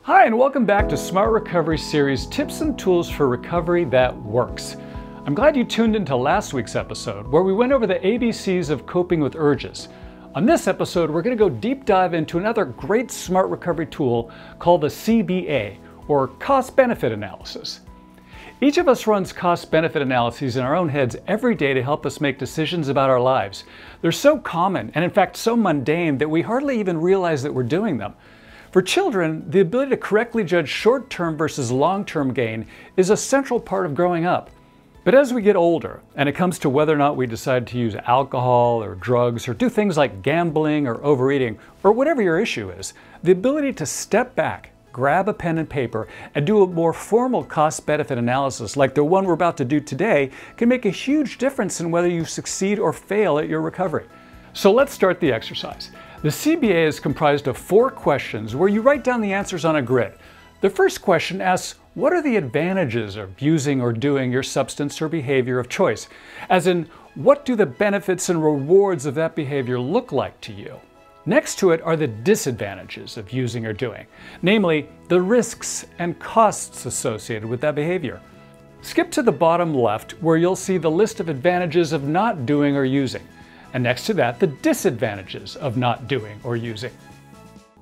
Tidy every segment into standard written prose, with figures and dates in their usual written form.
Hi, and welcome back to Smart Recovery Series Tips and Tools for Recovery That Works. I'm glad you tuned into last week's episode where we went over the ABCs of coping with urges. On this episode, we're going to go deep dive into another great smart recovery tool called the CBA, or cost-benefit analysis. Each of us runs cost-benefit analyses in our own heads every day to help us make decisions about our lives. They're so common and in fact so mundane that we hardly even realize that we're doing them. For children, the ability to correctly judge short-term versus long-term gain is a central part of growing up. But as we get older, and it comes to whether or not we decide to use alcohol or drugs or do things like gambling or overeating or whatever your issue is, the ability to step back, grab a pen and paper, and do a more formal cost-benefit analysis like the one we're about to do today can make a huge difference in whether you succeed or fail at your recovery. So let's start the exercise. The CBA is comprised of 4 questions where you write down the answers on a grid. The first question asks, what are the advantages of using or doing your substance or behavior of choice? As in, what do the benefits and rewards of that behavior look like to you? Next to it are the disadvantages of using or doing, namely the risks and costs associated with that behavior. Skip to the bottom left where you'll see the list of advantages of not doing or using. And next to that, the disadvantages of not doing or using.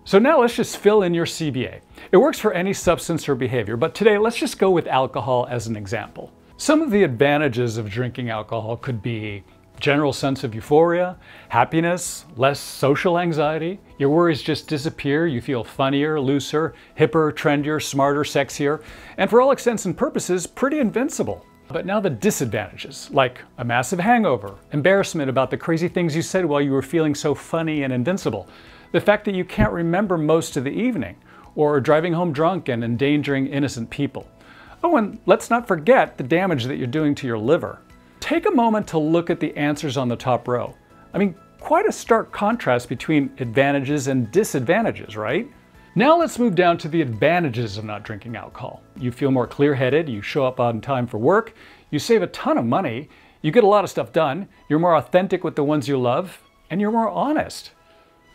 So now let's just fill in your CBA. It works for any substance or behavior, but today let's just go with alcohol as an example. Some of the advantages of drinking alcohol could be general sense of euphoria, happiness, less social anxiety, your worries just disappear, you feel funnier, looser, hipper, trendier, smarter, sexier, and for all intents and purposes, pretty invincible. But now the disadvantages, like a massive hangover, embarrassment about the crazy things you said while you were feeling so funny and invincible, the fact that you can't remember most of the evening, or driving home drunk and endangering innocent people. Oh, and let's not forget the damage that you're doing to your liver. Take a moment to look at the answers on the top row. I mean, quite a stark contrast between advantages and disadvantages, right? Now let's move down to the advantages of not drinking alcohol. You feel more clear-headed, you show up on time for work, you save a ton of money, you get a lot of stuff done, you're more authentic with the ones you love, and you're more honest.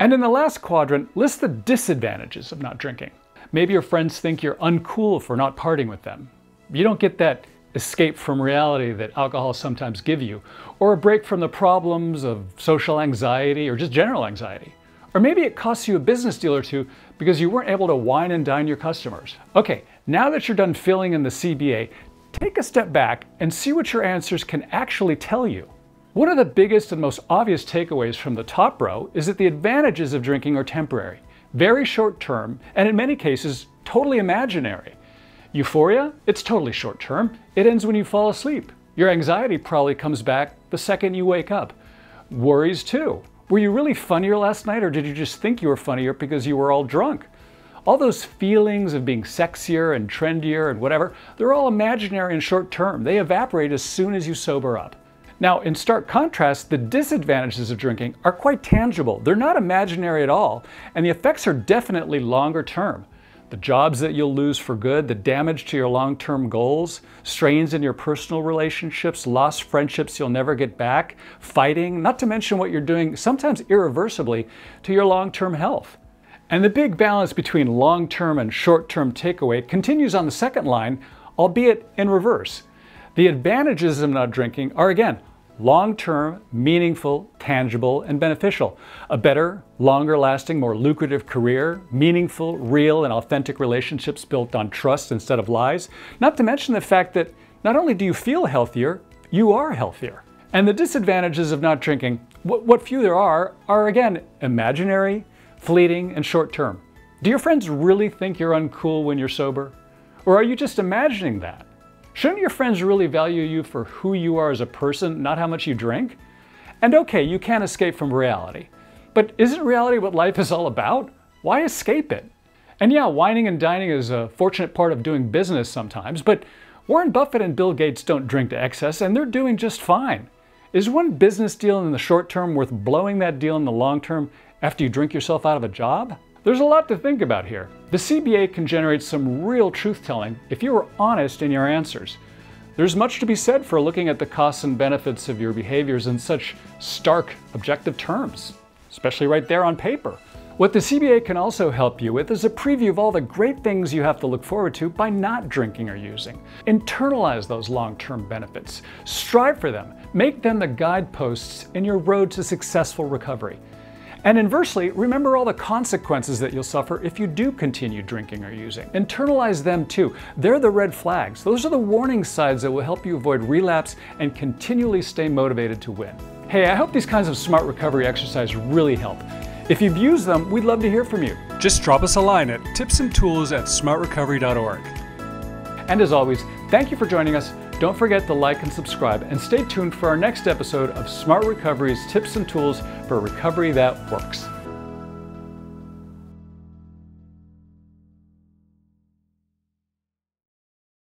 And in the last quadrant, list the disadvantages of not drinking. Maybe your friends think you're uncool for not partying with them. You don't get that escape from reality that alcohol sometimes gives you, or a break from the problems of social anxiety or just general anxiety. Or maybe it costs you a business deal or two because you weren't able to wine and dine your customers. Okay, now that you're done filling in the CBA, take a step back and see what your answers can actually tell you. One of the biggest and most obvious takeaways from the top row is that the advantages of drinking are temporary, very short term, and in many cases, totally imaginary. Euphoria? It's totally short term. It ends when you fall asleep. Your anxiety probably comes back the second you wake up. Worries too. Were you really funnier last night, or did you just think you were funnier because you were all drunk? All those feelings of being sexier and trendier and whatever, they're all imaginary and short term. They evaporate as soon as you sober up. Now, in stark contrast, the disadvantages of drinking are quite tangible. They're not imaginary at all, and the effects are definitely longer term. The jobs that you'll lose for good, the damage to your long-term goals, strains in your personal relationships, lost friendships you'll never get back, fighting, not to mention what you're doing, sometimes irreversibly, to your long-term health. And the big balance between long-term and short-term takeaway continues on the second line, albeit in reverse. The advantages of not drinking are, again, long-term, meaningful, tangible, and beneficial. A better, longer-lasting, more lucrative career, meaningful, real, and authentic relationships built on trust instead of lies. Not to mention the fact that not only do you feel healthier, you are healthier. And the disadvantages of not drinking, what few there are again, imaginary, fleeting, and short-term. Do your friends really think you're uncool when you're sober? Or are you just imagining that? Shouldn't your friends really value you for who you are as a person, not how much you drink? And okay, you can't escape from reality. But isn't reality what life is all about? Why escape it? And yeah, wining and dining is a fortunate part of doing business sometimes, but Warren Buffett and Bill Gates don't drink to excess, and they're doing just fine. Is one business deal in the short term worth blowing that deal in the long term after you drink yourself out of a job? There's a lot to think about here. The CBA can generate some real truth-telling if you are honest in your answers. There's much to be said for looking at the costs and benefits of your behaviors in such stark, objective terms, especially right there on paper. What the CBA can also help you with is a preview of all the great things you have to look forward to by not drinking or using. Internalize those long-term benefits. Strive for them. Make them the guideposts in your road to successful recovery. And inversely, remember all the consequences that you'll suffer if you do continue drinking or using. Internalize them too. They're the red flags. Those are the warning signs that will help you avoid relapse and continually stay motivated to win. Hey, I hope these kinds of smart recovery exercises really help. If you've used them, we'd love to hear from you. Just drop us a line at tipsandtools@smartrecovery.org. And as always, thank you for joining us. Don't forget to like and subscribe, and stay tuned for our next episode of Smart Recovery's Tips and Tools for Recovery That Works.